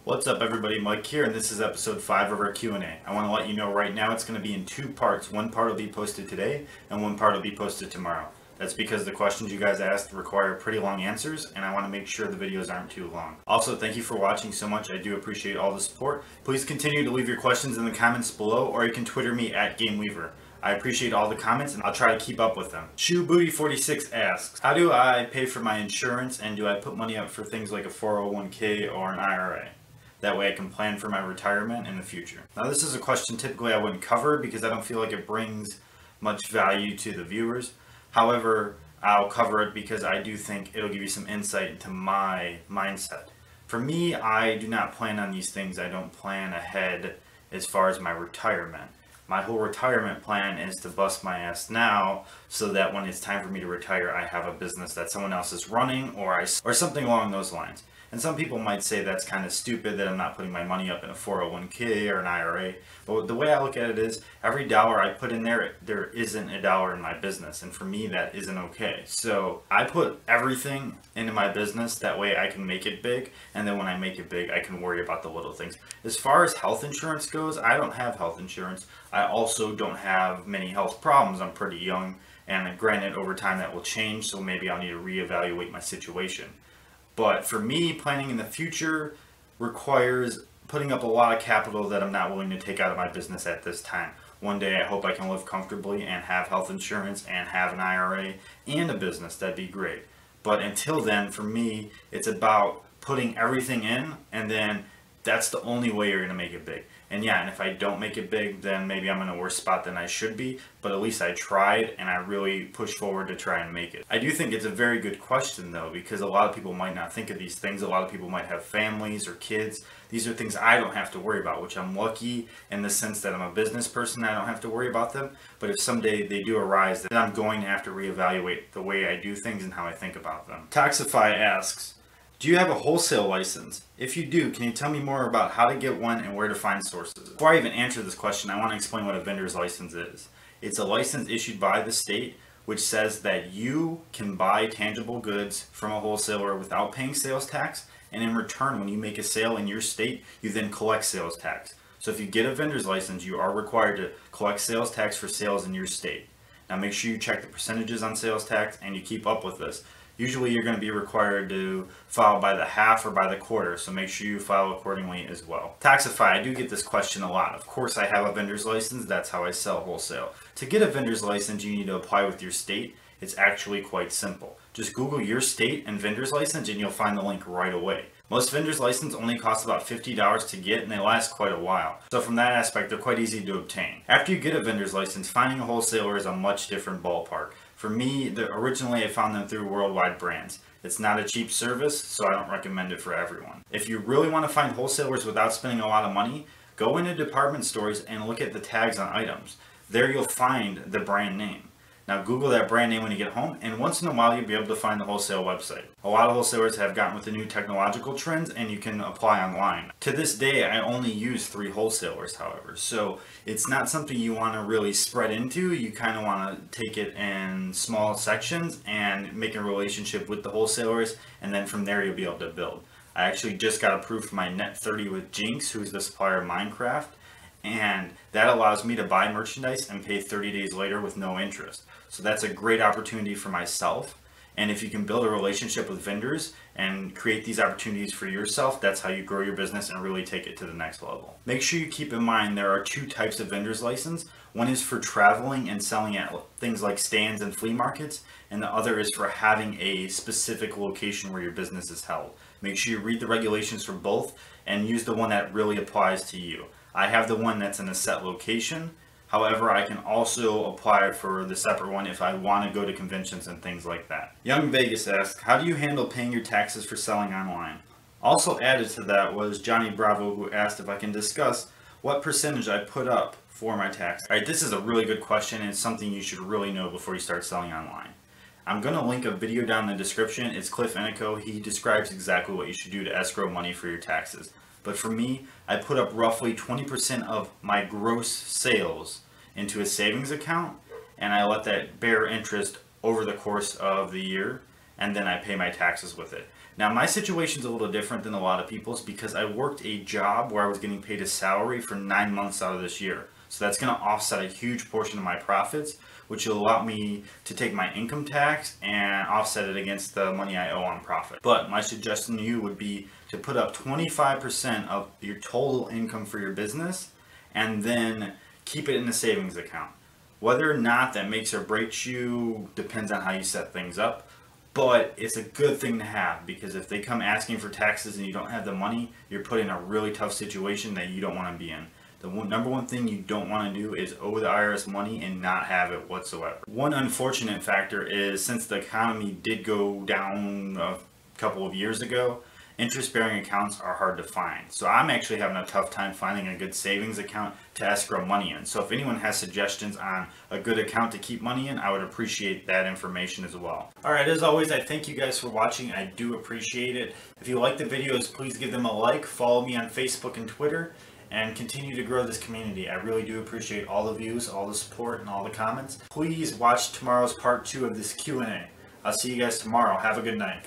What's up everybody, Mike here, and this is episode 5 of our Q&A. I want to let you know right now it's going to be in 2 parts. One part will be posted today, and one part will be posted tomorrow. That's because the questions you guys asked require pretty long answers, and I want to make sure the videos aren't too long. Also, thank you for watching so much. I do appreciate all the support. Please continue to leave your questions in the comments below, or you can Twitter me at GameWeaver. I appreciate all the comments, and I'll try to keep up with them. ShoeBooty46 asks, how do I pay for my insurance, and do I put money up for things like a 401k or an IRA? That way I can plan for my retirement in the future. Now this is a question typically I wouldn't cover because I don't feel like it brings much value to the viewers. However, I'll cover it because I do think it'll give you some insight into my mindset. For me, I do not plan on these things. I don't plan ahead as far as my retirement. My whole retirement plan is to bust my ass now so that when it's time for me to retire, I have a business that someone else is running or something along those lines. And some people might say that's kind of stupid that I'm not putting my money up in a 401k or an IRA. But the way I look at it is every dollar I put in there, there isn't a dollar in my business. And for me, that isn't okay. So I put everything into my business. That way I can make it big. And then when I make it big, I can worry about the little things. As far as health insurance goes, I don't have health insurance. I also don't have many health problems. I'm pretty young. And granted, over time that will change. So maybe I'll need to reevaluate my situation. But for me, planning in the future requires putting up a lot of capital that I'm not willing to take out of my business at this time. One day I hope I can live comfortably and have health insurance and have an IRA and a business. That'd be great. But until then, for me, it's about putting everything in, and then that's the only way you're going to make it big. And yeah, and if I don't make it big, then maybe I'm in a worse spot than I should be, but at least I tried and I really pushed forward to try and make it. I do think it's a very good question though, because a lot of people might not think of these things. A lot of people might have families or kids. These are things I don't have to worry about, which I'm lucky in the sense that I'm a business person. I don't have to worry about them. But if someday they do arise, then I'm going to have to reevaluate the way I do things and how I think about them. Toxify asks, do you have a wholesale license? If you do, can you tell me more about how to get one and where to find sources? Before I even answer this question, I want to explain what a vendor's license is. It's a license issued by the state which says that you can buy tangible goods from a wholesaler without paying sales tax, and in return, when you make a sale in your state, you then collect sales tax. So if you get a vendor's license, you are required to collect sales tax for sales in your state. Now make sure you check the percentages on sales tax and you keep up with this. Usually you're going to be required to file by the half or by the quarter, so make sure you file accordingly as well. Toxify, I do get this question a lot. Of course I have a vendor's license, that's how I sell wholesale. To get a vendor's license, you need to apply with your state. It's actually quite simple. Just Google your state and vendor's license and you'll find the link right away. Most vendor's license only cost about $50 to get, and they last quite a while. So from that aspect, they're quite easy to obtain. After you get a vendor's license, finding a wholesaler is a much different ballpark. For me, originally I found them through Worldwide Brands. It's not a cheap service, so I don't recommend it for everyone. If you really want to find wholesalers without spending a lot of money, go into department stores and look at the tags on items. There you'll find the brand name. Now Google that brand name when you get home, and once in a while you'll be able to find the wholesale website. A lot of wholesalers have gotten with the new technological trends and you can apply online. To this day, I only use 3 wholesalers, however, so it's not something you want to really spread into. You kind of want to take it in small sections and make a relationship with the wholesalers, and then from there you'll be able to build. I actually just got approved for my Net 30 with Jinx, who's the supplier of Minecraft, and that allows me to buy merchandise and pay 30 days later with no interest. So that's a great opportunity for myself. And if you can build a relationship with vendors and create these opportunities for yourself, that's how you grow your business and really take it to the next level. Make sure you keep in mind there are 2 types of vendor's license. One is for traveling and selling at things like stands and flea markets, and the other is for having a specific location where your business is held. Make sure you read the regulations for both and use the one that really applies to you. I have the one that's in a set location. However, I can also apply for the separate one if I want to go to conventions and things like that. Young Vegas asks, how do you handle paying your taxes for selling online? Also added to that was Johnny Bravo, who asked if I can discuss what percentage I put up for my tax. Alright, this is a really good question, and it's something you should really know before you start selling online. I'm going to link a video down in the description. It's Cliff Enico. He describes exactly what you should do to escrow money for your taxes. But for me, I put up roughly 20% of my gross sales into a savings account, and I let that bear interest over the course of the year, and then I pay my taxes with it. Now my situation's a little different than a lot of people's because I worked a job where I was getting paid a salary for 9 months out of this year. So that's going to offset a huge portion of my profits, which will allow me to take my income tax and offset it against the money I owe on profit. But my suggestion to you would be to put up 25% of your total income for your business and then keep it in a savings account. Whether or not that makes or breaks you depends on how you set things up. But it's a good thing to have, because if they come asking for taxes and you don't have the money, you're put in a really tough situation that you don't want to be in. The number one thing you don't want to do is owe the IRS money and not have it whatsoever. One unfortunate factor is, since the economy did go down a couple of years ago, interest-bearing accounts are hard to find. So I'm actually having a tough time finding a good savings account to escrow money in. So if anyone has suggestions on a good account to keep money in, I would appreciate that information as well. Alright, as always, I thank you guys for watching. I do appreciate it. If you like the videos, please give them a like, follow me on Facebook and Twitter, and continue to grow this community. I really do appreciate all the views, all the support, and all the comments. Please watch tomorrow's part 2 of this Q&A. I'll see you guys tomorrow. Have a good night.